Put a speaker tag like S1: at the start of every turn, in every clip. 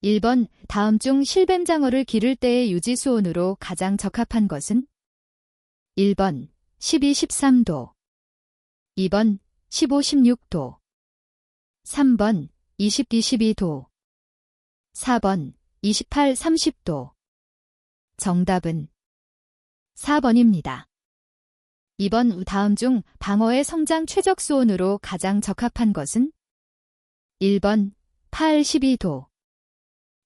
S1: 1번 다음 중 실뱀장어를 기를 때의 유지 수온으로 가장 적합한 것은? 1번 12, 13도 2번 15, 16도 3번 20, 22도 4번 28, 30도 정답은 4번입니다. 2번 다음 중 방어의 성장 최적 수온으로 가장 적합한 것은? 1번 8, 12도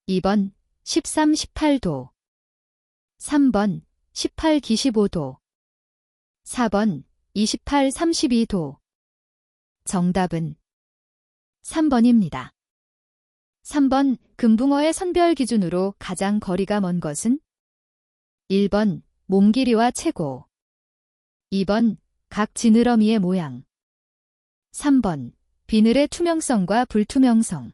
S1: 2번 13, 18도 3번 18, 25도 4번 28, 32도 정답은 3번입니다. 3번 금붕어의 선별 기준으로 가장 거리가 먼 것은? 1번 몸 길이와 체고 2번 각 지느러미의 모양 3번 비늘의 투명성과 불투명성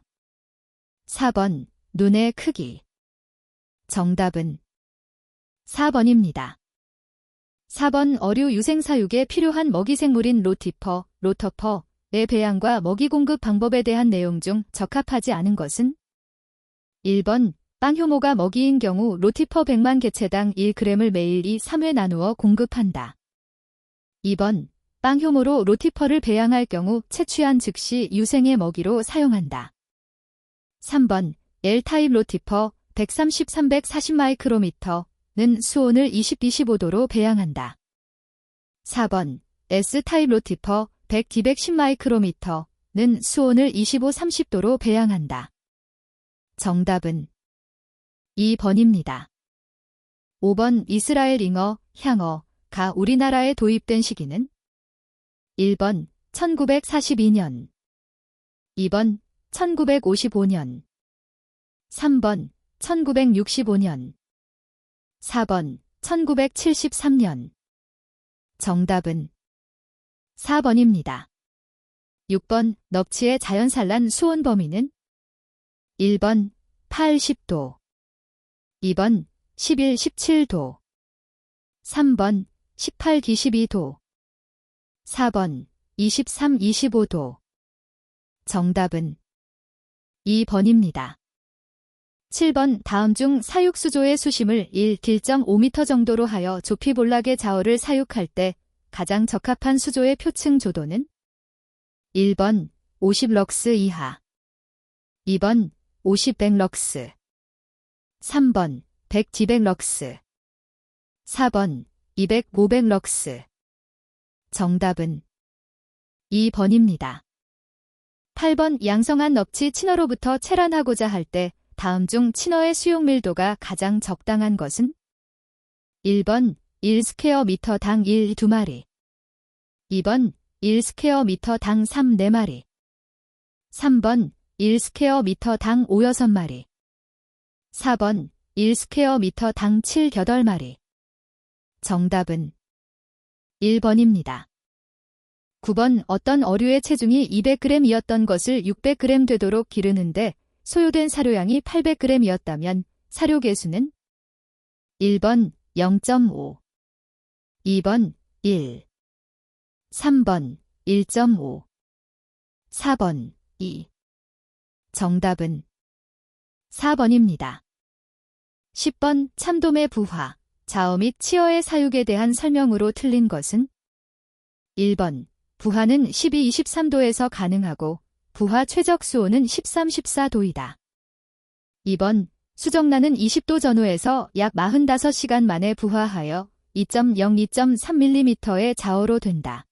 S1: 4번 눈의 크기 정답은 4번입니다. 4번 어류 유생사육에 필요한 먹이생물인 로티퍼, 로터퍼의 배양과 먹이 공급 방법에 대한 내용 중 적합하지 않은 것은? 1번 빵효모가 먹이인 경우 로티퍼 100만 개체당 1g을 매일 2-3회 나누어 공급한다. 2번 빵효모로 로티퍼를 배양할 경우 채취한 즉시 유생의 먹이로 사용한다. 3번 L타입 로티퍼 130-340마이크로미터는 수온을 20-25도로 배양한다. 4번 S타입 로티퍼 100-210마이크로미터는 수온을 25-30도로 배양한다. 정답은 2번입니다. 5번 이스라엘 잉어, 향어가 우리나라에 도입된 시기는? 1번 1942년 2번 1955년 3번 1965년 4번 1973년 정답은 4번입니다. 6번 넙치의 자연산란 수온 범위는? 1번 80도 2번 11, 17도 3번 18, 22도 4번 23, 25도 정답은 2번입니다. 7번 다음 중 사육수조의 수심을 1.5m 정도로 하여 조피볼락의 자어를 사육할 때 가장 적합한 수조의 표층 조도는? 1번 50럭스 이하 2번 50, 100럭스 3번 100, 200럭스 4번 200, 500럭스 정답은 2번입니다. 8번 양성한 넙치 친어로부터 체란하고자 할 때 다음 중 친어의 수용 밀도가 가장 적당한 것은? 1번 1스퀘어미터당 1, 2마리 2번 1스퀘어미터당 3, 4마리 3번 1스퀘어미터당 5, 6마리 4번 1스퀘어미터당 7, 8마리 정답은 1번입니다. 9번 어떤 어류의 체중이 200g이었던 것을 600g 되도록 기르는데 소요된 사료양이 800g이었다면 사료 개수는? 1번 0.5 2번 1 3번 1.5 4번 2 정답은 4번입니다. 10번 참돔의 부화, 자어 및 치어의 사육에 대한 설명으로 틀린 것은? 1번 부화는 12-23도에서 가능하고 부화 최적 수온은 13-14도이다. 2번 수정란은 20도 전후에서 약 45시간 만에 부화하여 2.0-2.3mm의 자어로 된다.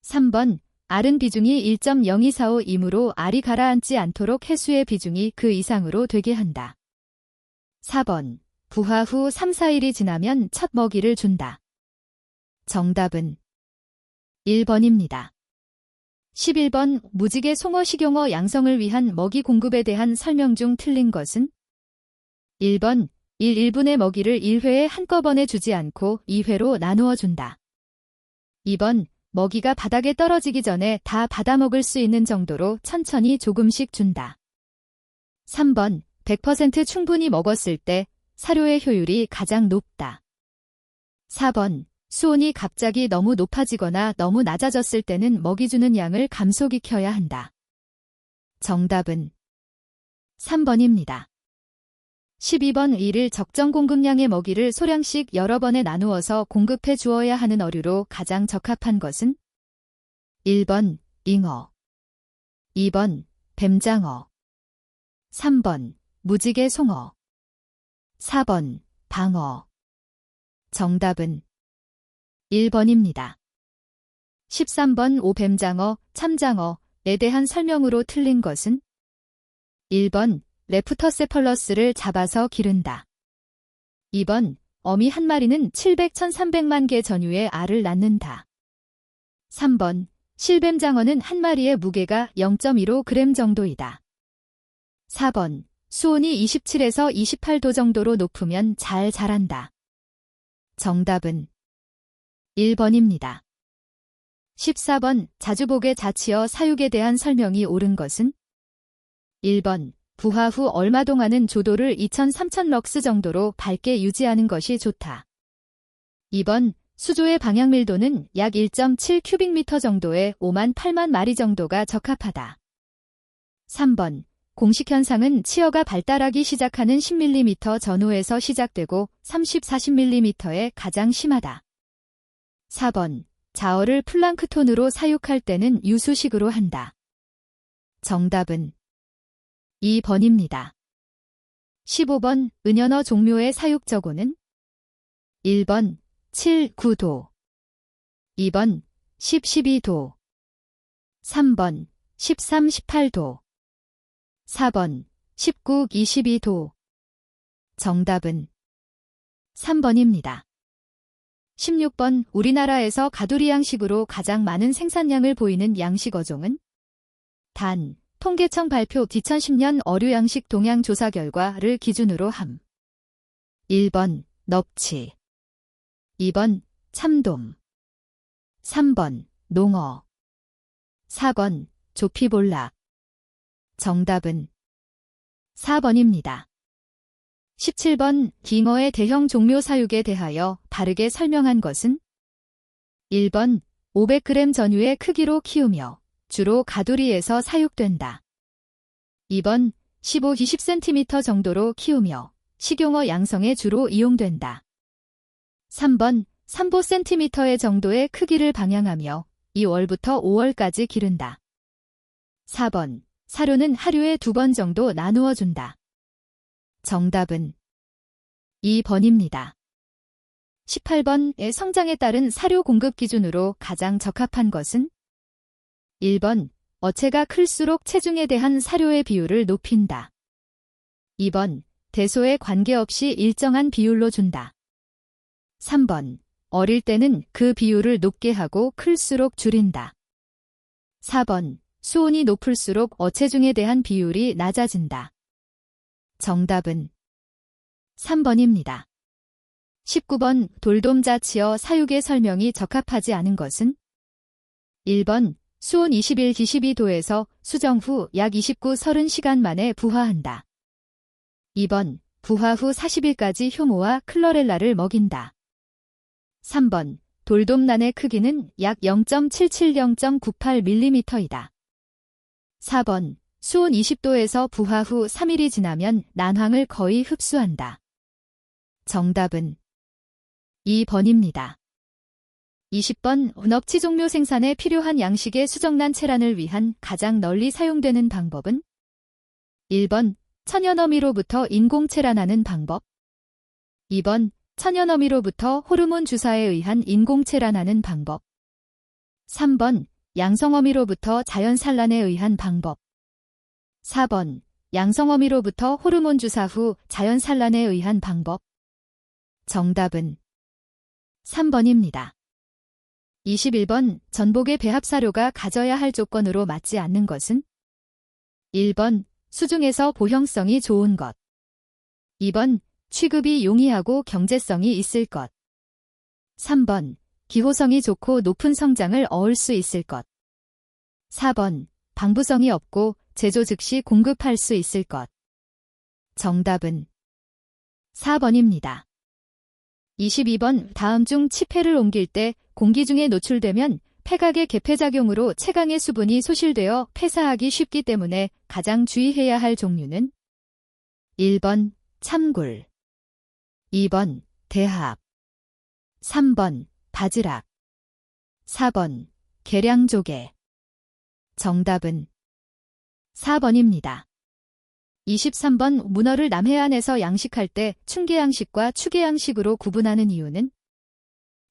S1: 3번 알은 비중이 1.0245이므로 알이 가라앉지 않도록 해수의 비중이 그 이상으로 되게 한다. 4번 부화 후 3-4일이 지나면 첫 먹이를 준다. 정답은 1번입니다. 11번 무지개 송어 식용어 양성을 위한 먹이 공급에 대한 설명 중 틀린 것은? 1번 1분의 먹이를 1회에 한꺼번에 주지 않고 2회로 나누어 준다. 2번 먹이가 바닥에 떨어지기 전에 다 받아먹을 수 있는 정도로 천천히 조금씩 준다. 3번 100% 충분히 먹었을 때 사료의 효율이 가장 높다. 4번 수온이 갑자기 너무 높아지거나 너무 낮아졌을 때는 먹이 주는 양을 감소시켜야 한다. 정답은 3번입니다. 12번 이를 적정 공급량의 먹이를 소량씩 여러 번에 나누어서 공급해 주어야 하는 어류로 가장 적합한 것은? 1번 잉어, 2번 뱀장어, 3번 무지개 송어, 4번 방어. 정답은 1번입니다. 13번 오뱀장어, 참장어에 대한 설명으로 틀린 것은? 1번 레프터세펄러스를 잡아서 기른다. 2번 어미 한 마리는 700-1300만 개 전후의 알을 낳는다. 3번 실뱀장어는 한 마리의 무게가 0.15g 정도이다. 4번 수온이 27에서 28도 정도로 높으면 잘 자란다. 정답은 1번입니다. 14번 자주복의 자치어 사육에 대한 설명이 옳은 것은? 1번 부화 후 얼마 동안은 조도를 2000-3000럭스 정도로 밝게 유지하는 것이 좋다. 2번 수조의 방향밀도는 약 1.7 큐빅미터 정도의 5만 8만 마리 정도가 적합하다. 3번 공식 현상은 치어가 발달하기 시작하는 10mm 전후에서 시작되고 30-40mm에 가장 심하다. 4번 자어를 플랑크톤으로 사육할 때는 유수식으로 한다. 정답은 2번입니다. 15번 은연어 종묘의 사육저고는? 1번 7, 9도, 2번 10, 12도, 3번 13, 18도, 4번 19, 22도. 정답은 3번입니다. 16번 우리나라에서 가두리 양식으로 가장 많은 생산량을 보이는 양식어종은? 단, 통계청 발표 2010년 어류 양식 동향 조사 결과를 기준으로 함. 1번 넙치, 2번 참돔, 3번 농어, 4번 조피볼락. 정답은 4번입니다. 17번 빙어의 대형 종묘 사육에 대하여 바르게 설명한 것은? 1번 500g 전후의 크기로 키우며 주로 가두리에서 사육된다. 2번 15-20cm 정도로 키우며 식용어 양성에 주로 이용된다. 3번 3-5cm의 정도의 크기를 방향하며 2월부터 5월까지 기른다. 4번 사료는 하루에 2번 정도 나누어 준다. 정답은 2번입니다. 18번의 성장에 따른 사료 공급 기준으로 가장 적합한 것은? 1번 어체가 클수록 체중에 대한 사료의 비율을 높인다. 2번 대소에 관계없이 일정한 비율로 준다. 3번 어릴 때는 그 비율을 높게 하고 클수록 줄인다. 4번 수온이 높을수록 어체중에 대한 비율이 낮아진다. 정답은 3번입니다. 19번 돌돔자치어 사육의 설명이 적합하지 않은 것은? 1번 수온 21-22도에서 수정 후 약 29-30시간 만에 부화한다. 2번 부화 후 40일까지 효모와 클러렐라를 먹인다. 3번 돌돔란의 크기는 약 0.77-0.98mm이다. 4번 수온 20도에서 부화 후 3일이 지나면 난황을 거의 흡수한다. 정답은 2번입니다. 20번 넙치 종묘 생산에 필요한 양식의 수정란 체란을 위한 가장 널리 사용되는 방법은? 1번 천연어미로부터 인공 체란하는 방법, 2번 천연어미로부터 호르몬 주사에 의한 인공 체란하는 방법, 3번 양성어미로부터 자연 산란에 의한 방법, 4번 양성어미로부터 호르몬 주사 후 자연 산란에 의한 방법. 정답은 3번입니다. 21번 전복의 배합 사료가 가져야 할 조건으로 맞지 않는 것은? 1번 수중에서 보형성이 좋은 것, 2번 취급이 용이하고 경제성이 있을 것, 3번 기호성이 좋고 높은 성장을 어을 수 있을 것, 4번 방부성이 없고 제조 즉시 공급할 수 있을 것. 정답은 4번입니다. 22번 다음 중 치폐를 옮길 때 공기 중에 노출되면 폐각의 개폐작용으로 체강의 수분이 소실되어 폐사하기 쉽기 때문에 가장 주의해야 할 종류는? 1번 참굴, 2번 대합, 3번 바지락, 4번 계량조개. 정답은 4번입니다. 23번 문어를 남해안에서 양식할 때 충계양식과 추계양식으로 구분하는 이유는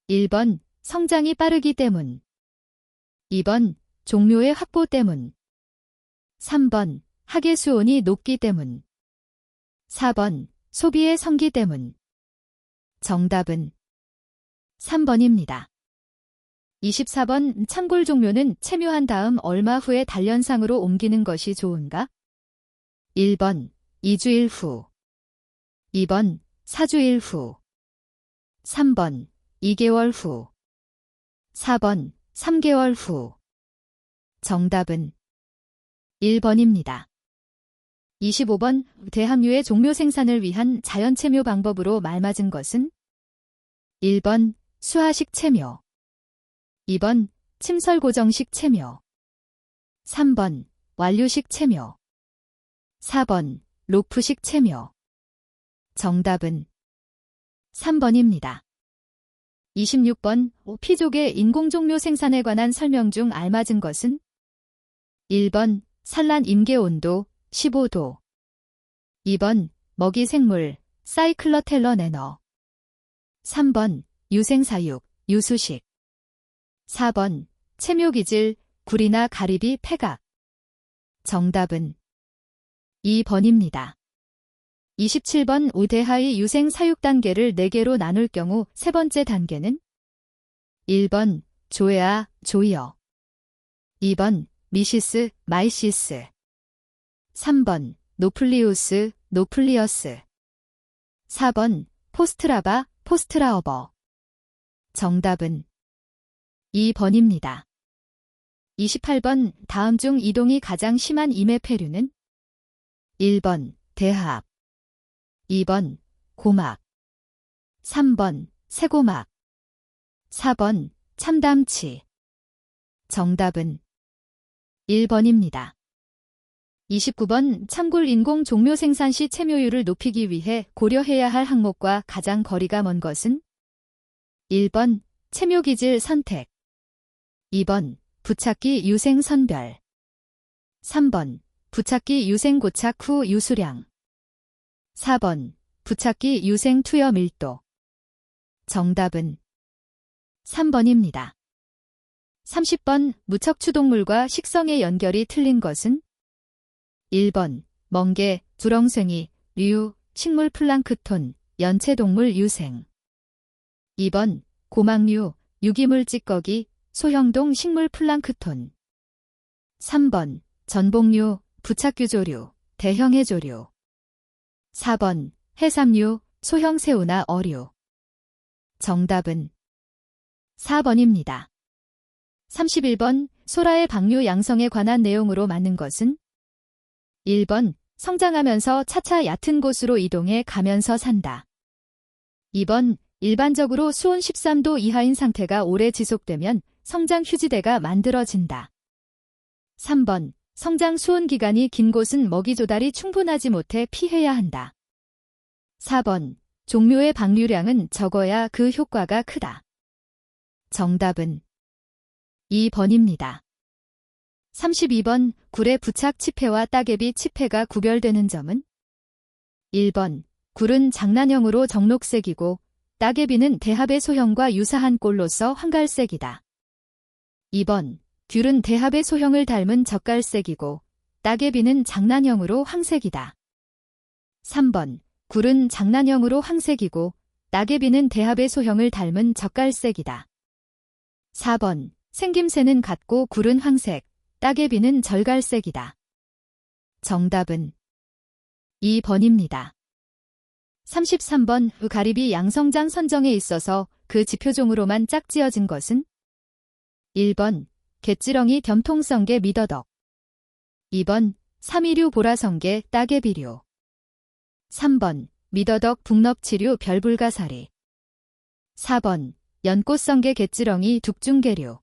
S1: 1번 성장이 빠르기 때문, 2번 종묘의 확보 때문, 3번 학예 수온이 높기 때문, 4번 소비의 성기 때문. 정답은 3번입니다. 24번 창골 종묘는 체묘한 다음 얼마 후에 단련상으로 옮기는 것이 좋은가? 1번 2주일 후, 2번 4주일 후, 3번 2개월 후, 4번 3개월 후. 정답은 1번입니다. 25번 대함유의 종묘 생산을 위한 자연체묘 방법으로 말맞은 것은 1번 수하식 체묘, 2번 침설고정식 체묘, 3번 완류식 체묘, 4번 로프식 체묘. 정답은 3번입니다. 26번 피족의 인공종묘 생산에 관한 설명 중 알맞은 것은 1번 산란 임계 온도 15도, 2번 먹이 생물 사이클러텔러 내너, 3번 유생사육 유수식, 4번 체묘기질 구리나 가리비 폐각. 정답은 2번입니다. 27번 우대하의 유생사육 단계를 4개로 나눌 경우 세 번째 단계는 1번 조에아 조이어, 2번 미시스 마이시스, 3번 노플리우스 노플리어스, 4번 포스트라바 포스트라어버. 정답은 2번입니다. 28번 다음 중 이동이 가장 심한 임해폐류는 1번 대합, 2번 고막, 3번 세고막, 4번 참담치. 정답은 1번입니다. 29번 창굴 인공 종묘 생산 시 체묘율을 높이기 위해 고려해야 할 항목과 가장 거리가 먼 것은 1번 체묘기질 선택, 2번 부착기 유생 선별, 3번 부착기 유생 고착 후 유수량, 4번 부착기 유생 투여 밀도. 정답은 3번입니다. 30번 무척추동물과 식성의 연결이 틀린 것은 1번 멍게, 두렁생이, 류, 식물 플랑크톤, 연체동물 유생, 2번 고막류, 유기물 찌꺼기, 소형동 식물 플랑크톤, 3번 전복류, 부착규조류, 대형해조류, 4번 해삼류, 소형 새우나 어류. 정답은 4번입니다. 31번 소라의 방류 양성에 관한 내용으로 맞는 것은 1번 성장하면서 차차 얕은 곳으로 이동해 가면서 산다. 2번 일반적으로 수온 13도 이하인 상태가 오래 지속되면 성장 휴지대가 만들어진다. 3번 성장 수온 기간이 긴 곳은 먹이 조달이 충분하지 못해 피해야 한다. 4번 종묘의 방류량은 적어야 그 효과가 크다. 정답은 2번입니다. 32번 굴의 부착 치패와 따개비 치패가 구별되는 점은 1번 굴은 장난형으로 정록색이고 따개비는 대합의 소형과 유사한 꼴로서 황갈색이다. 2번 귤은 대합의 소형을 닮은 젓갈색이고 따개비는 장난형으로 황색이다. 3번 굴은 장난형으로 황색이고 따개비는 대합의 소형을 닮은 젓갈색이다. 4번 생김새는 같고 굴은 황색, 따개비는 절갈색이다. 정답은 2번입니다. 33번 가리비 양성장 선정에 있어서 그 지표종으로만 짝지어진 것은 1번 갯지렁이 겸통성게 미더덕, 2번 삼이류 보라성게 따개비류, 3번 미더덕 북넙치류 별불가사리, 4번 연꽃성게 갯지렁이 둑중개류.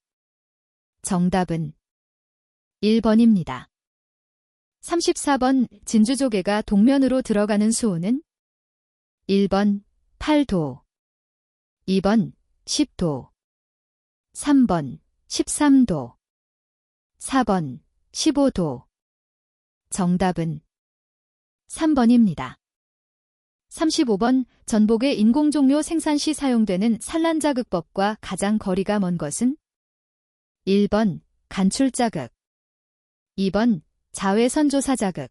S1: 정답은 1번입니다. 34번 진주조개가 동면으로 들어가는 수온은 1번 8도, 2번 10도, 3번 13도, 4번 15도. 정답은 3번입니다. 35번 전복의 인공종료 생산 시 사용되는 산란자극법과 가장 거리가 먼 것은 1번 간출자극, 2번 자외선조사자극,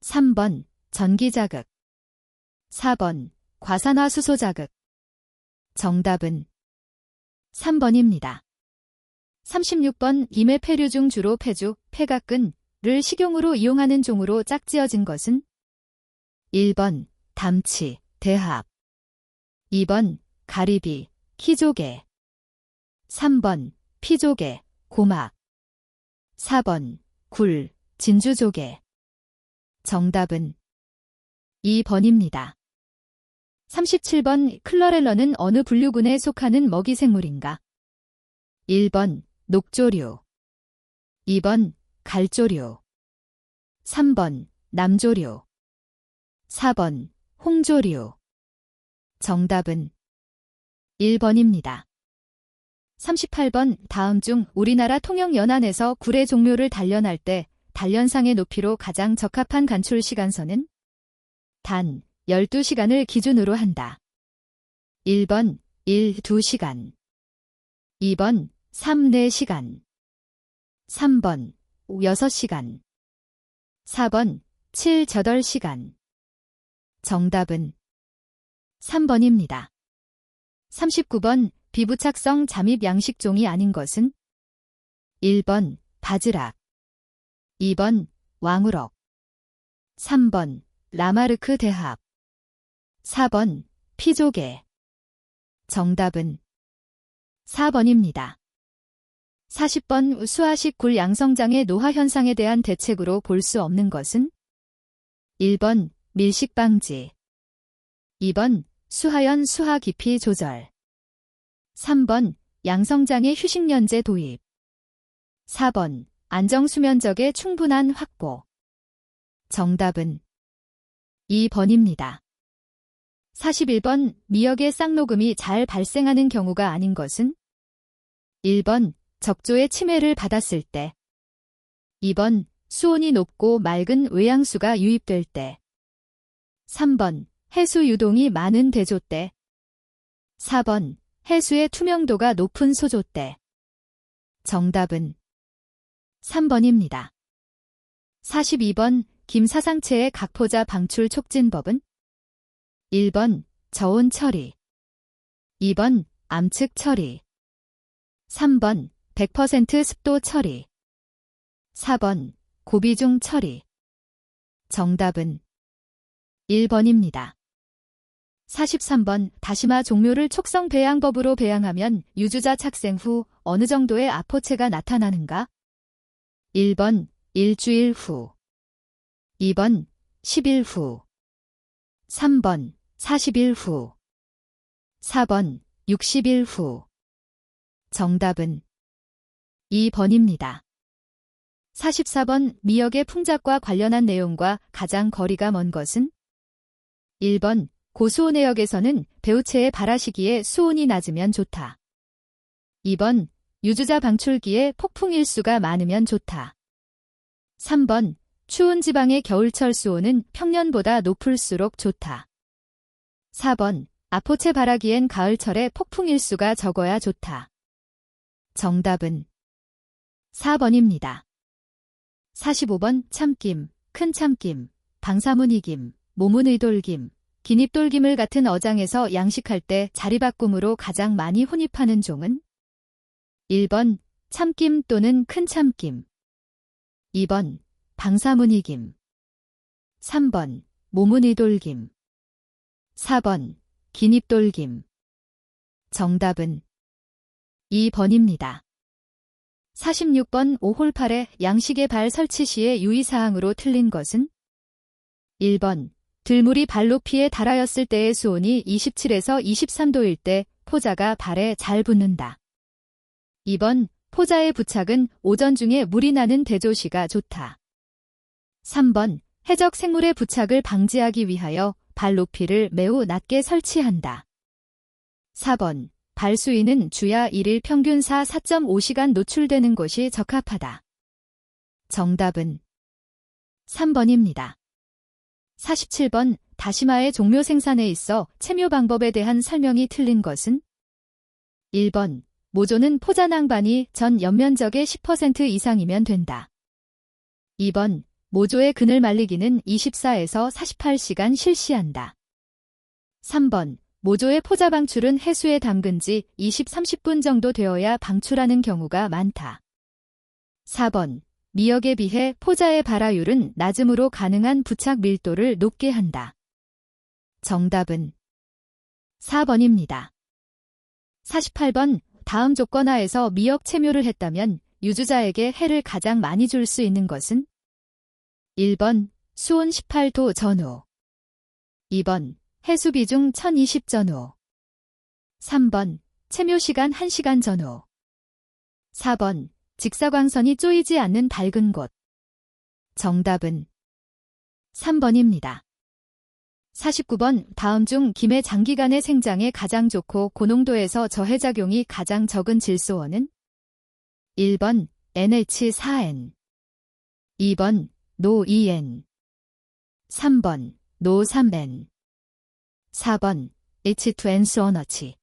S1: 3번 전기자극, 4번 과산화수소자극. 정답은 3번입니다. 36번 김의 폐류 중 주로 폐죽, 폐각근을 식용으로 이용하는 종으로 짝지어진 것은 1번 담치, 대합, 2번 가리비, 키조개, 3번 피조개, 고막, 4번 굴, 진주조개. 정답은 2번입니다. 37번 클러렐러는 어느 분류군에 속하는 먹이생물인가? 1번 녹조류, 2번 갈조류, 3번 남조류, 4번 홍조류. 정답은 1번입니다. 38번 다음 중 우리나라 통영연안에서 굴의 종묘를 단련할 때 단련상의 높이로 가장 적합한 간출 시간선은 단 12시간을 기준으로 한다. 1번 1, 2시간, 2번 3, 4시간, 3번 6시간, 4번 7, 8시간. 정답은 3번입니다. 39번 비부착성 잠입 양식종이 아닌 것은 1번 바지락, 2번 왕우럭, 3번 라마르크 대합, 4번 피조개. 정답은 4번입니다. 40번 수화식 굴 양성장의 노화 현상에 대한 대책으로 볼 수 없는 것은 1번 밀식 방지, 2번 수하연 수하 깊이 조절, 3번 양성장의 휴식연제 도입, 4번 안정수면적의 충분한 확보. 정답은 2번입니다. 41번 미역의 쌍녹음이 잘 발생하는 경우가 아닌 것은 1번 적조의 침해를 받았을 때, 2번 수온이 높고 맑은 외양수가 유입될 때, 3번 해수 유동이 많은 대조 때, 4번 해수의 투명도가 높은 소조 때. 정답은 3번입니다. 42번 김사상체의 각포자 방출 촉진법은 1번 저온 처리, 2번 암측 처리, 3번 100% 습도 처리, 4번 고비중 처리. 정답은 1번입니다. 43번 다시마 종묘를 촉성 배양법으로 배양하면 유주자 착생 후 어느 정도의 아포체가 나타나는가? 1번 일주일 후, 2번 10일 후, 3번 40일 후, 4번 60일 후. 정답은 2번입니다. 44번 미역의 풍작과 관련한 내용과 가장 거리가 먼 것은 1번 고수온해역에서는 배우체의 발화 시기에 수온이 낮으면 좋다. 2번 유주자 방출기에 폭풍 일수가 많으면 좋다. 3번 추운 지방의 겨울철 수온은 평년보다 높을수록 좋다. 4번 아포체 발화기엔 가을철에 폭풍 일수가 적어야 좋다. 정답은 4번입니다. 45번 참김, 큰 참김, 방사무늬김, 모문의돌김, 기닙돌김을 같은 어장에서 양식할 때 자리바꿈으로 가장 많이 혼입하는 종은 1번 참김 또는 큰 참김, 2번 방사무늬김, 3번 모문의돌김, 4번 기닙돌김. 정답은 2번입니다. 46번 5홀8의 양식의 발 설치 시의 유의사항으로 틀린 것은 1번 들물이 발 높이에 달하였을 때의 수온이 27에서 23도일 때 포자가 발에 잘 붙는다. 2번 포자의 부착은 오전 중에 물이 나는 대조시가 좋다. 3번 해적 생물의 부착을 방지하기 위하여 발 높이를 매우 낮게 설치한다. 4번 발 수위는 주야 1일 평균 4.5시간 노출되는 것이 적합하다. 정답은 3번입니다. 47번 다시마의 종묘 생산에 있어 채묘 방법에 대한 설명이 틀린 것은 1번 모조는 포자낭반이 전 연면적의 10% 이상이면 된다. 2번 모조의 그늘 말리기는 24에서 48시간 실시한다. 3번 모조의 포자 방출은 해수에 담근 지 20-30분 정도 되어야 방출하는 경우가 많다. 4번 미역에 비해 포자의 발화율은 낮으므로 가능한 부착 밀도를 높게 한다. 정답은 4번입니다. 48번 다음 조건 하에서 미역 채묘를 했다면 유주자에게 해를 가장 많이 줄 수 있는 것은 1번 수온 18도 전후 2번 해수 비중 1020 전후 3번 채묘 시간 1시간 전후 4번 직사광선이 쪼이지 않는 밝은 곳. 정답은 3번입니다. 49번 다음 중 김의 장기간의 생장에 가장 좋고 고농도에서 저해작용이 가장 적은 질소원은 1번 NH4N 2번 NO2N 3번 NO3N 4번 H2N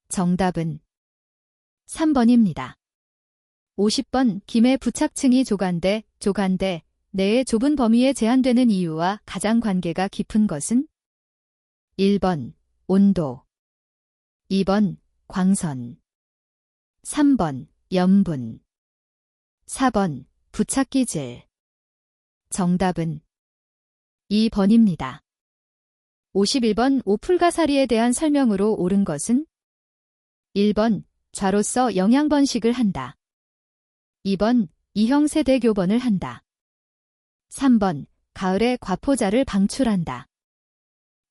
S1: 정답은 3번입니다. 50번 김의 부착층이 조간대 내의 좁은 범위에 제한되는 이유와 가장 관계가 깊은 것은 1번 온도 2번 광선 3번 염분 4번 부착기질 정답은 2번입니다. 51번 오풀가사리에 대한 설명으로 옳은 것은 1번 좌로서 영양번식을 한다. 2번 이형세대교번을 한다. 3번 가을에 과포자를 방출한다.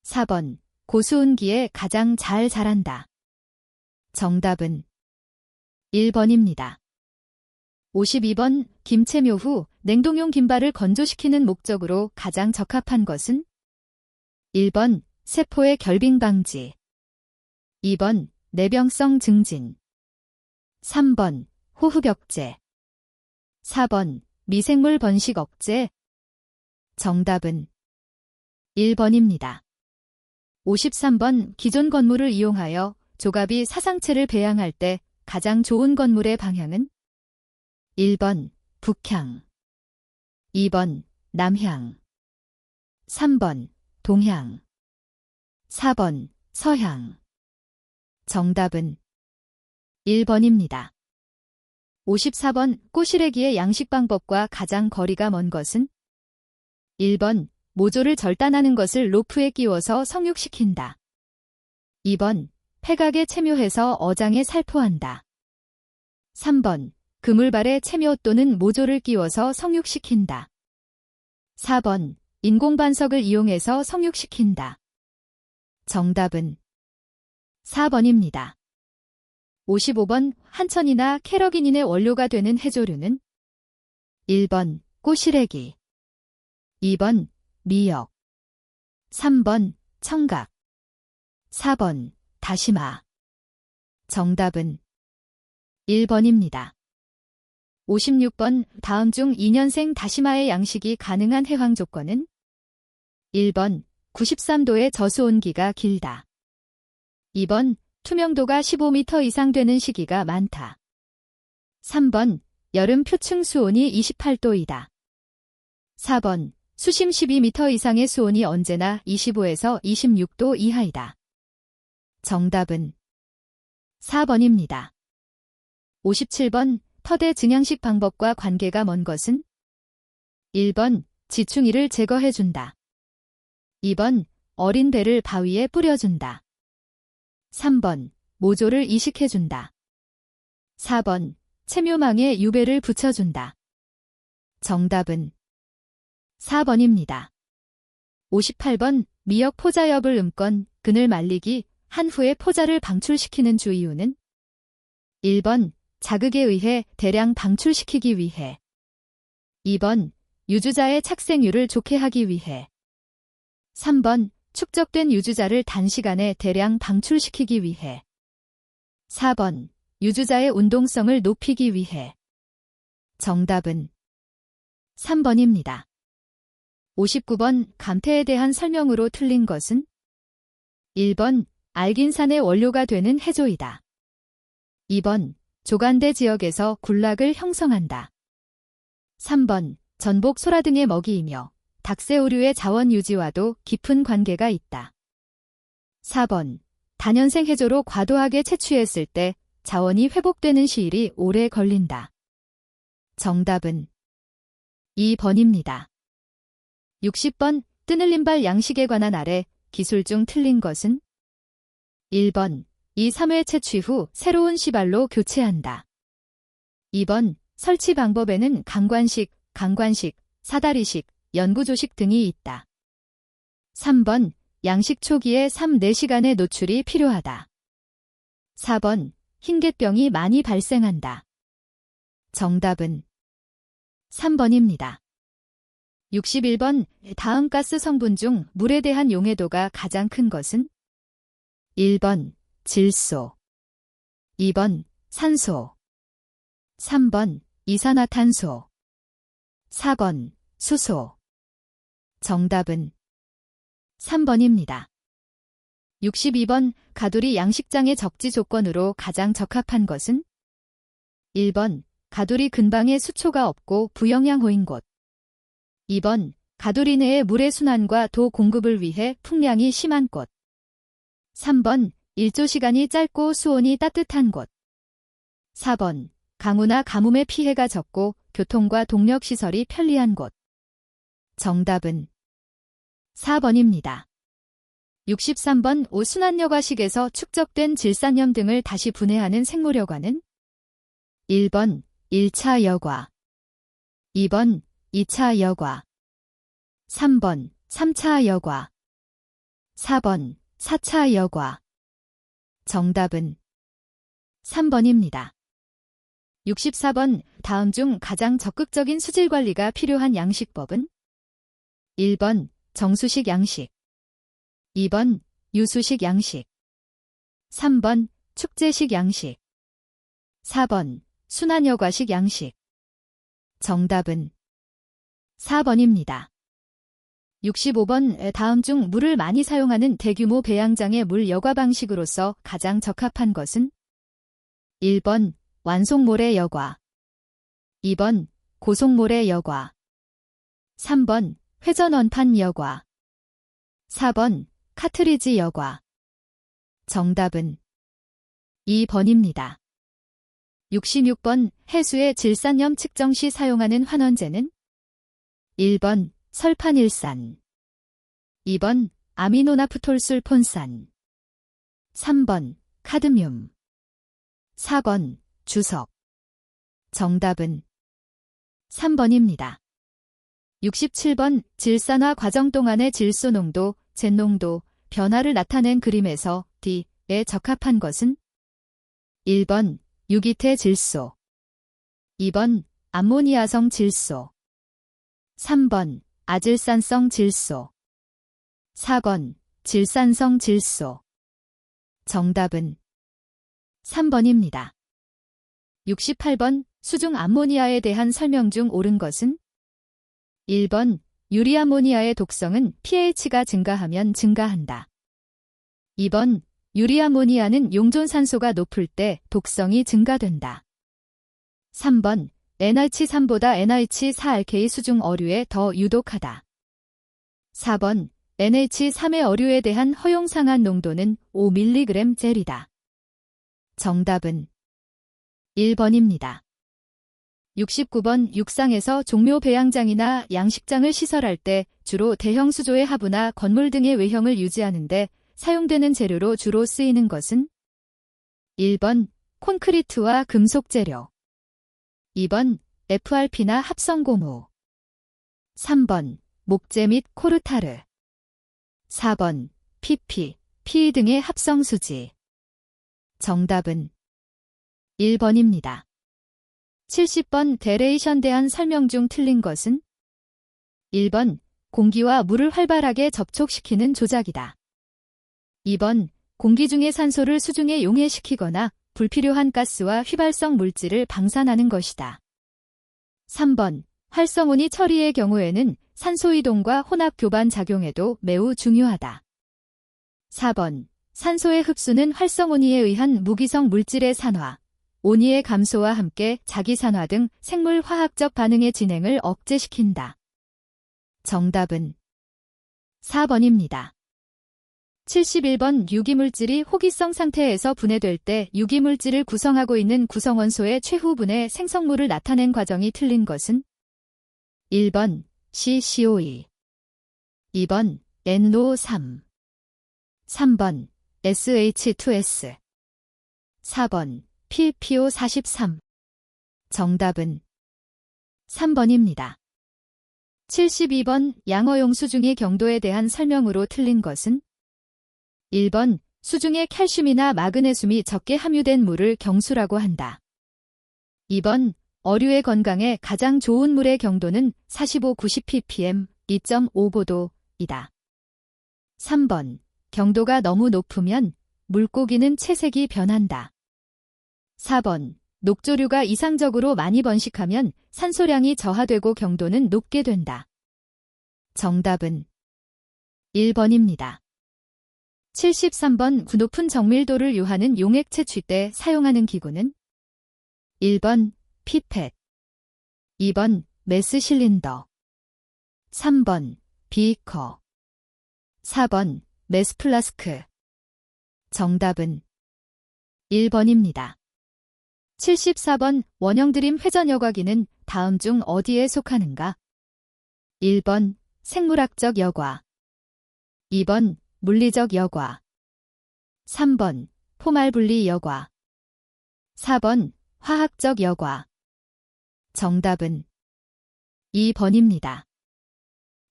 S1: 4번 고수운기에 가장 잘 자란다. 정답은 1번입니다. 52번 김채묘 후 냉동용 김발을 건조시키는 목적으로 가장 적합한 것은 1번 세포의 결빙 방지 2번 내병성 증진 3번 호흡 억제 4번 미생물 번식 억제 정답은 1번입니다. 53번 기존 건물을 이용하여 조갑이 사상체를 배양할 때 가장 좋은 건물의 방향은 1번 북향 2번 남향 3번 동향 4번 서향 정답은 1번입니다. 54번 꼬시래기의 양식 방법과 가장 거리가 먼 것은 1번 모조를 절단하는 것을 로프에 끼워서 성육시킨다. 2번 폐각에 채묘해서 어장에 살포한다. 3번 그물발에 채묘 또는 모조를 끼워서 성육시킨다. 4번 인공반석을 이용해서 성육시킨다. 정답은 4번입니다. 55번 한천이나 캐러기닌의 원료가 되는 해조류는 1번 꼬시래기 2번 미역 3번 청각 4번 다시마 정답은 1번입니다. 56번 다음 중 2년생 다시마의 양식이 가능한 해황 조건은 1번 93도의 저수온기가 길다. 2번 투명도가 15m 이상 되는 시기가 많다. 3번 여름 표층 수온이 28도이다. 4번 수심 12m 이상의 수온이 언제나 25에서 26도 이하이다. 정답은 4번입니다. 57번 터대 증양식 방법과 관계가 먼 것은 1번 지충이를 제거해준다. 2번 어린 배를 바위에 뿌려준다. 3번 모조를 이식해준다. 4번 채묘망에 유배를 붙여준다. 정답은 4번입니다. 58번 미역 포자엽을 음건 그늘 말리기 한 후에 포자를 방출시키는 주이유는 1번 자극에 의해 대량 방출시키기 위해 2번 유주자의 착생률을 좋게 하기 위해. 3번. 축적된 유주자를 단시간에 대량 방출시키기 위해. 4번. 유주자의 운동성을 높이기 위해. 정답은 3번입니다. 59번. 감태에 대한 설명으로 틀린 것은? 1번. 알긴산의 원료가 되는 해조이다. 2번. 조간대 지역에서 군락을 형성한다. 3번. 전복, 소라 등의 먹이이며 닭새우류의 자원 유지와도 깊은 관계가 있다. 4번. 다년생 해조로 과도하게 채취했을 때 자원이 회복되는 시일이 오래 걸린다. 정답은 2번입니다. 60번. 뜨늘림발 양식에 관한 아래 기술 중 틀린 것은? 1번. 2, 3회 채취 후 새로운 시발로 교체한다. 2번. 설치 방법에는 강관식, 사다리식, 연구조식 등이 있다. 3번. 양식 초기에 3, 4시간의 노출이 필요하다. 4번. 흰개병이 많이 발생한다. 정답은 3번입니다. 61번. 다음 가스 성분 중 물에 대한 용해도가 가장 큰 것은? 1번. 질소. 2번. 산소. 3번. 이산화탄소. 4번. 수소. 정답은 3번입니다. 62번. 가두리 양식장의 적지 조건으로 가장 적합한 것은? 1번. 가두리 근방에 수초가 없고 부영양호인 곳. 2번. 가두리 내의 물의 순환과 도 공급을 위해 풍량이 심한 곳. 3번. 일조 시간이 짧고 수온이 따뜻한 곳. 4번. 강우나 가뭄의 피해가 적고 교통과 동력시설이 편리한 곳. 정답은 4번입니다. 63번. 오순환여과식에서 축적된 질산염 등을 다시 분해하는 생물여과는? 1번. 1차 여과. 2번. 2차 여과. 3번. 3차 여과. 4번. 4차 여과. 정답은 3번입니다. 64번. 다음 중 가장 적극적인 수질 관리가 필요한 양식법은? 1번. 정수식 양식. 2번. 유수식 양식. 3번. 축제식 양식. 4번. 순환여과식 양식. 정답은 4번입니다. 65번. 다음 중 물을 많이 사용하는 대규모 배양장의 물 여과 방식으로서 가장 적합한 것은? 1번. 완속모래 여과. 2번. 고속모래 여과. 3번. 회전원판 여과. 4번. 카트리지 여과. 정답은 2번입니다. 66번. 해수의 질산염 측정 시 사용하는 환원제는? 1번. 설판일산. 2번. 아미노나프톨술폰산. 3번. 카드뮴. 4번. 주석. 정답은 3번입니다. 67번. 질산화 과정 동안의 질소 농도, 잿농도, 변화를 나타낸 그림에서 D에 적합한 것은? 1번. 유기태 질소. 2번. 암모니아성 질소. 3번. 아질산성 질소. 4번. 질산성 질소. 정답은 3번입니다. 68번. 수중 암모니아에 대한 설명 중 옳은 것은? 1번. 유리암모니아의 독성은 pH가 증가하면 증가한다. 2번. 유리암모니아는 용존산소가 높을 때 독성이 증가된다. 3번. NH3보다 NH4알케이 수중 어류에 더 유독하다. 4번. NH3의 어류에 대한 허용상한 농도는 5mg/젤이다. 정답은 1번입니다. 69번. 육상에서 종묘 배양장이나 양식장을 시설할 때 주로 대형 수조의 하부나 건물 등의 외형을 유지하는 데 사용되는 재료로 주로 쓰이는 것은? 1번. 콘크리트와 금속 재료. 2번. FRP나 합성고무. 3번. 목재 및 코르타르. 4번. PP, PE 등의 합성수지. 정답은 1번입니다. 70번. 데레이션 대한 설명 중 틀린 것은? 1번, 공기와 물을 활발하게 접촉시키는 조작이다. 2번, 공기 중의 산소를 수중에 용해시키거나 불필요한 가스와 휘발성 물질을 방산하는 것이다. 3번, 활성온이 처리의 경우에는 산소 이동과 혼합 교반 작용에도 매우 중요하다. 4번, 산소의 흡수는 활성온이에 의한 무기성 물질의 산화, 온이의 감소와 함께 자기산화 등 생물 화학적 반응의 진행을 억제시킨다. 정답은 4번입니다. 71번 유기물질이 호기성 상태에서 분해될 때 유기물질을 구성하고 있는 구성원소의 최후분해 생성물을 나타낸 과정이 틀린 것은 1번 CCO2, 2번 NO3, 3번 SH2S, 4번 PPO43. 정답은 3번입니다. 72번 양어용 수중의 경도에 대한 설명으로 틀린 것은 1번 수중에 칼슘이나 마그네슘이 적게 함유된 물을 경수라고 한다. 2번 어류의 건강에 가장 좋은 물의 경도는 45-90ppm 2.55도이다. 3번 경도가 너무 높으면 물고기는 채색이 변한다. 4번 녹조류가 이상적으로 많이 번식하면 산소량이 저하되고 경도는 높게 된다. 정답은 1번입니다. 73번 높은 정밀도를 유하는 용액 채취 때 사용하는 기구는 1번 피펫, 2번 메스 실린더, 3번 비커, 4번 메스 플라스크. 정답은 1번입니다. 74번 원형드림 회전 여과기는 다음 중 어디에 속하는가? 1번 생물학적 여과, 2번 물리적 여과, 3번 포말분리 여과, 4번 화학적 여과. 정답은 2번입니다.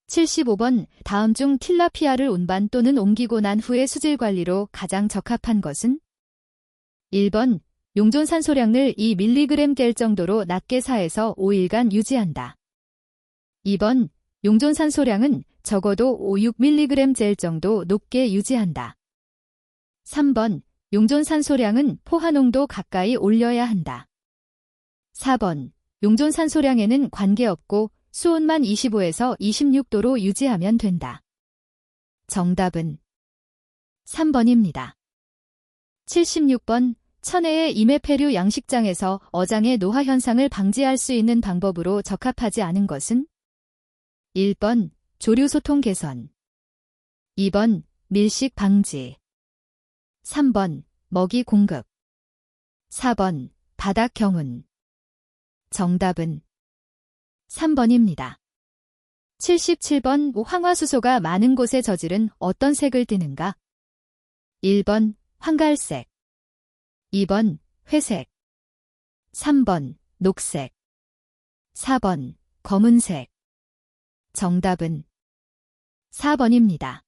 S1: 75번 다음 중 틸라피아를 운반 또는 옮기고 난 후의 수질 관리로 가장 적합한 것은 1번 용존 산소량을 2mg 될 정도로 낮게 4에서 5일간 유지한다. 2번 용존 산소량은 적어도 5-6mg 될 정도 높게 유지한다. 3번 용존 산소량은 포화농도 가까이 올려야 한다. 4번 용존 산소량에는 관계없고 수온만 25에서 26도로 유지하면 된다. 정답은 3번입니다. 76번 천혜의 임해폐류 양식장에서 어장의 노화 현상을 방지할 수 있는 방법으로 적합하지 않은 것은 1번 조류 소통 개선, 2번 밀식 방지, 3번 먹이 공급, 4번 바닥 경운. 정답은 3번입니다. 77번 황화수소가 많은 곳에 젖을은 어떤 색을 띠는가? 1번 황갈색, 2번 회색, 3번 녹색, 4번 검은색. 정답은 4번입니다.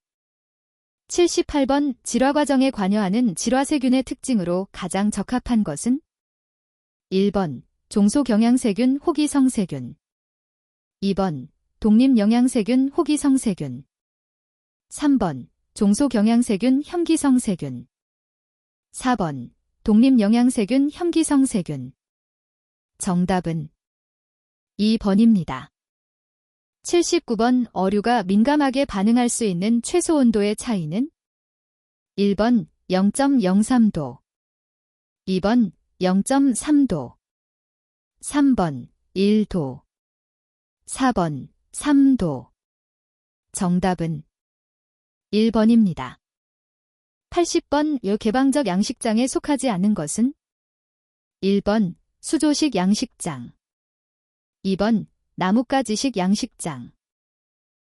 S1: 78번 질화 과정에 관여하는 질화세균의 특징으로 가장 적합한 것은 1번 종소경향세균 호기성세균, 2번 독립영양세균 호기성세균, 3번 종소경향세균 혐기성세균, 4번 독립영양세균 혐기성세균. 정답은 2번입니다. 79번 어류가 민감하게 반응할 수 있는 최소 온도의 차이는 1번 0.03도, 2번 0.3도, 3번 1도, 4번 3도. 정답은 1번입니다. 80번 개방적 양식장에 속하지 않는 것은 1번 수조식 양식장, 2번 나뭇가지식 양식장,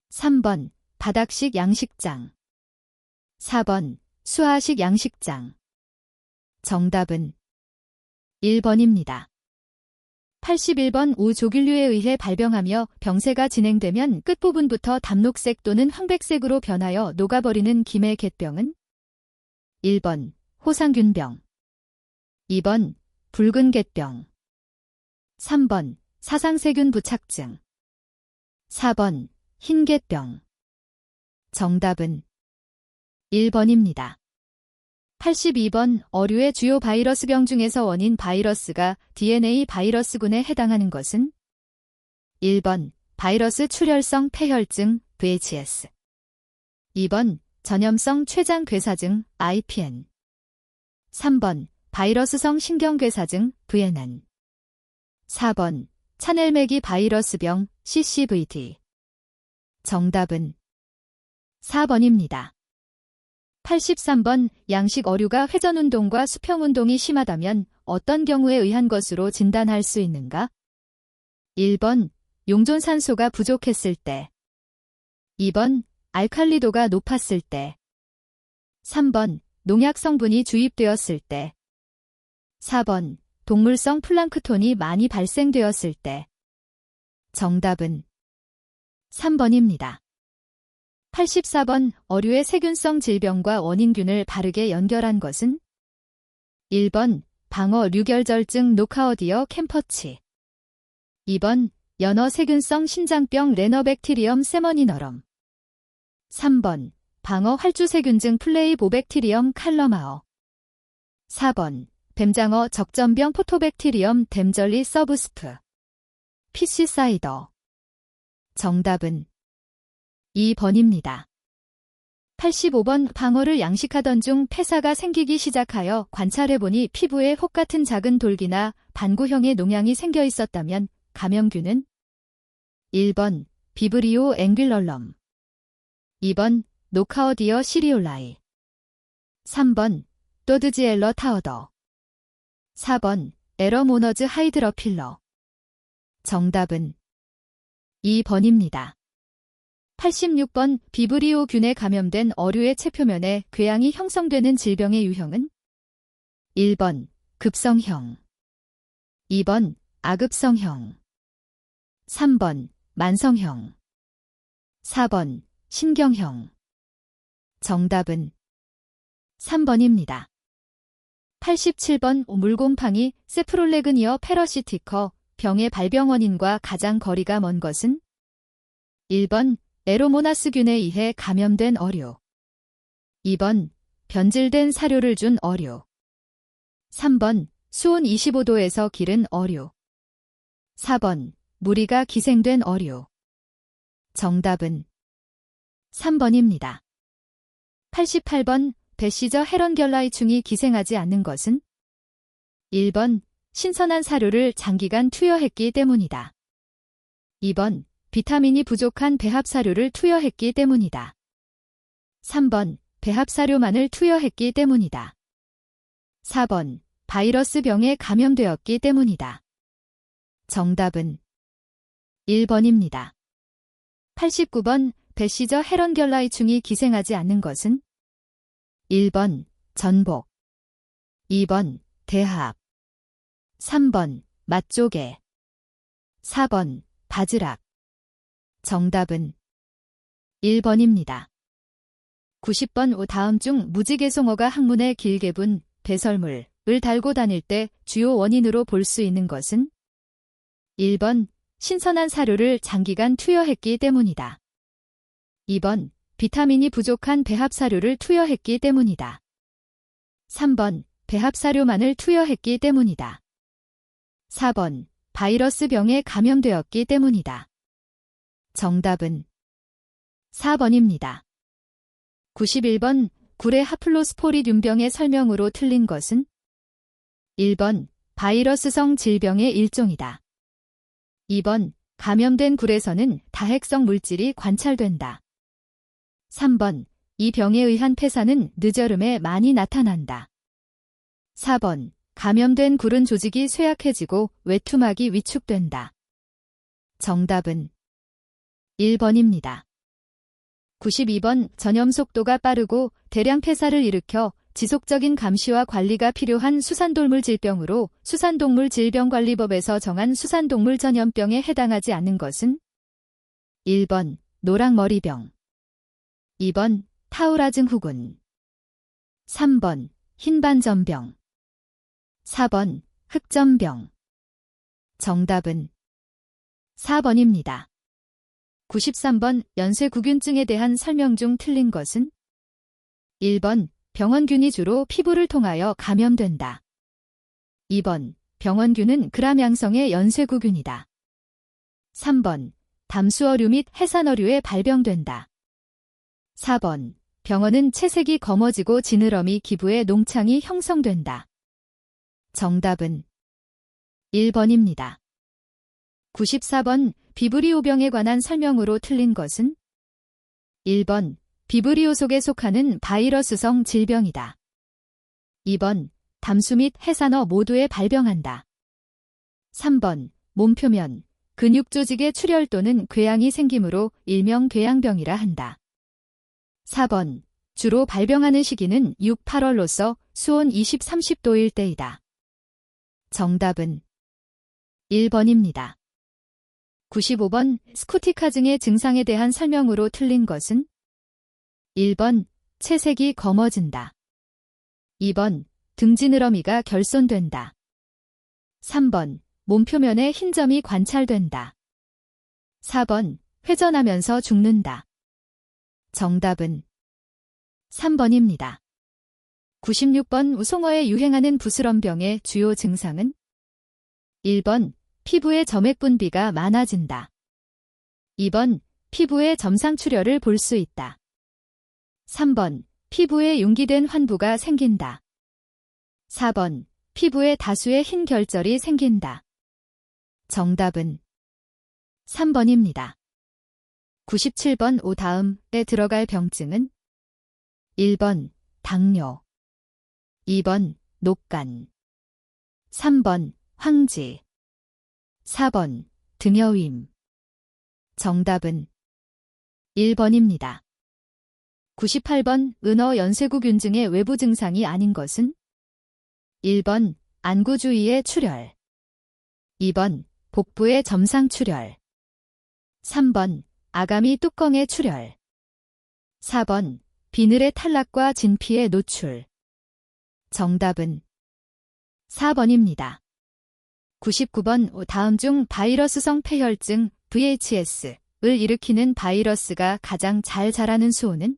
S1: 3번 바닥식 양식장, 4번 수하식 양식장. 정답은 1번입니다. 81번 우조길류에 의해 발병하며 병세가 진행되면 끝부분부터 담록색 또는 황백색으로 변하여 녹아버리는 김의 갯병은 1번 호상균병, 2번 붉은 갯병, 3번 사상세균 부착증, 4번 흰개병. 정답은 1번입니다. 82번 어류의 주요 바이러스병 중에서 원인 바이러스가 DNA 바이러스군에 해당하는 것은 1번 바이러스 출혈성 폐혈증 VHS 2번 전염성 췌장괴사증 IPN 3번 바이러스성 신경괴사증 VNN 4번 차넬메기 바이러스병 CCVD 정답은 4번입니다. 83번 양식 어류가 회전운동과 수평운동이 심하다면 어떤 경우에 의한 것으로 진단할 수 있는가? 1번 용존산소가 부족했을 때 2번 알칼리도가 높았을 때 3번 농약 성분이 주입되었을 때 4번 동물성 플랑크톤이 많이 발생되었을 때 정답은 3번입니다. 84번 어류의 세균성 질병과 원인균을 바르게 연결한 것은 1번 방어 류결절증 노카어디어 캠퍼치 2번 연어 세균성 신장병 레너백티리엄 세머니너럼 3번 방어 활주세균증 플레이보백티리엄 칼러마어 4번 뱀장어 적점병 포토백티리엄 댐절리 서브스프 피시사이더 정답은 2번입니다. 85번 방어를 양식하던 중 폐사가 생기기 시작하여 관찰해보니 피부에 혹 같은 작은 돌기나 반구형의 농양이 생겨 있었다면 감염균은 1번 비브리오 앵귤럴럼 2번 노카어디어 시리올라이 3번 또드지엘러 타어더 4번 에러모너즈 하이드러필러 정답은 2번입니다. 86번 비브리오균에 감염된 어류의 체표면에 궤양이 형성되는 질병의 유형은 1번 급성형 2번 아급성형 3번 만성형 4번 신경형 정답은 3번입니다. 87번 물곰팡이 세프롤레그니어 페러시티커 병의 발병 원인과 가장 거리가 먼 것은 1번 에로모나스균에 의해 감염된 어류 2번 변질된 사료를 준 어류 3번 수온 25도에서 기른 어류 4번 무리가 기생된 어류 정답은 3번입니다. 88번 배시저 헤런결라이충이 기생하지 않는 것은 1번 신선한 사료를 장기간 투여했기 때문이다. 2번 비타민이 부족한 배합사료를 투여했기 때문이다. 3번 배합사료만을 투여했기 때문이다. 4번 바이러스 병에 감염되었기 때문이다. 정답은 1번입니다. 89번 배시저 헤런결라이충이 기생하지 않는 것은 1번 전복 2번 대합 3번 맛조개 4번 바지락 정답은 1번입니다. 90번 다음 중 무지개송어가 항문에 길게 분 배설물을 달고 다닐 때 주요 원인으로 볼 수 있는 것은 1번 신선한 사료를 장기간 투여했기 때문이다. 2번 비타민이 부족한 배합사료를 투여했기 때문이다. 3번 배합사료만을 투여했기 때문이다. 4번 바이러스 병에 감염되었기 때문이다. 정답은 4번입니다. 91번 굴의 하플로스포리듐병의 설명으로 틀린 것은 1번 바이러스성 질병의 일종이다. 2번 감염된 굴에서는 다핵성 물질이 관찰된다. 3번 이 병에 의한 폐사는 늦여름에 많이 나타난다. 4번 감염된 굴은 조직이 쇠약해지고 외투막이 위축된다. 정답은 1번입니다. 92번 전염 속도가 빠르고 대량 폐사를 일으켜 지속적인 감시와 관리가 필요한 수산동물 질병으로 수산동물질병관리법에서 정한 수산동물 전염병에 해당하지 않는 것은 1번 노랑머리병 2번 타우라증후군 3번 흰반점병 4번 흑점병 정답은 4번입니다. 93번 연쇄구균증에 대한 설명 중 틀린 것은? 1번 병원균이 주로 피부를 통하여 감염된다. 2번 병원균은 그람 양성의 연쇄구균이다. 3번 담수어류 및 해산어류에 발병된다. 4번 병원은 채색이 검어지고 지느러미 기부에 농창이 형성된다. 정답은 1번입니다. 94번 비브리오병에 관한 설명으로 틀린 것은? 1번 비브리오 속에 속하는 바이러스성 질병이다. 2번 담수 및 해산어 모두에 발병한다. 3번 몸표면 근육 조직의 출혈 또는 궤양이 생기므로 일명 궤양병이라 한다. 4번 주로 발병하는 시기는 6, 8월로서 수온 20, 30도일 때이다. 정답은 1번입니다. 95번 스코티카증의 증상에 대한 설명으로 틀린 것은? 1번 채색이 검어진다. 2번 등지느러미가 결손된다. 3번 몸표면에 흰 점이 관찰된다. 4번 회전하면서 죽는다. 정답은 3번입니다. 96번 우송어에 유행하는 부스럼병의 주요 증상은? 1번 피부에 점액 분비가 많아진다. 2번 피부에 점상 출혈을 볼 수 있다. 3번 피부에 융기된 환부가 생긴다. 4번 피부에 다수의 흰 결절이 생긴다. 정답은 3번입니다. 97번 오 다음에 들어갈 병증은? 1번 당뇨, 2번 녹간, 3번 황지, 4번 등여임. 정답은 1번입니다. 98번 은어 연쇄구균증의 외부 증상이 아닌 것은? 1번 안구 주위의 출혈, 2번 복부의 점상 출혈, 3번 아가미 뚜껑의 출혈, 4번 비늘의 탈락과 진피의 노출. 정답은 4번입니다. 99번 다음 중 바이러스성 폐혈증 VHS을 일으키는 바이러스가 가장 잘 자라는 수온은?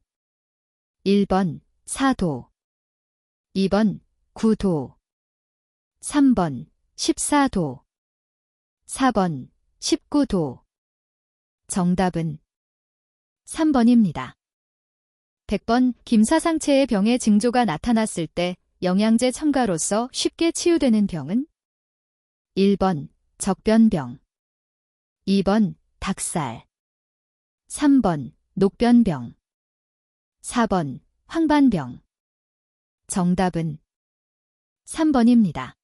S1: 1번 4도, 2번 9도, 3번 14도, 4번 19도. 정답은 3번입니다. 100번 김사상체의 병의 징조가 나타났을 때 영양제 첨가로서 쉽게 치유되는 병은? 1번 적변병, 2번 닭살, 3번 녹변병, 4번 황반병. 정답은 3번입니다.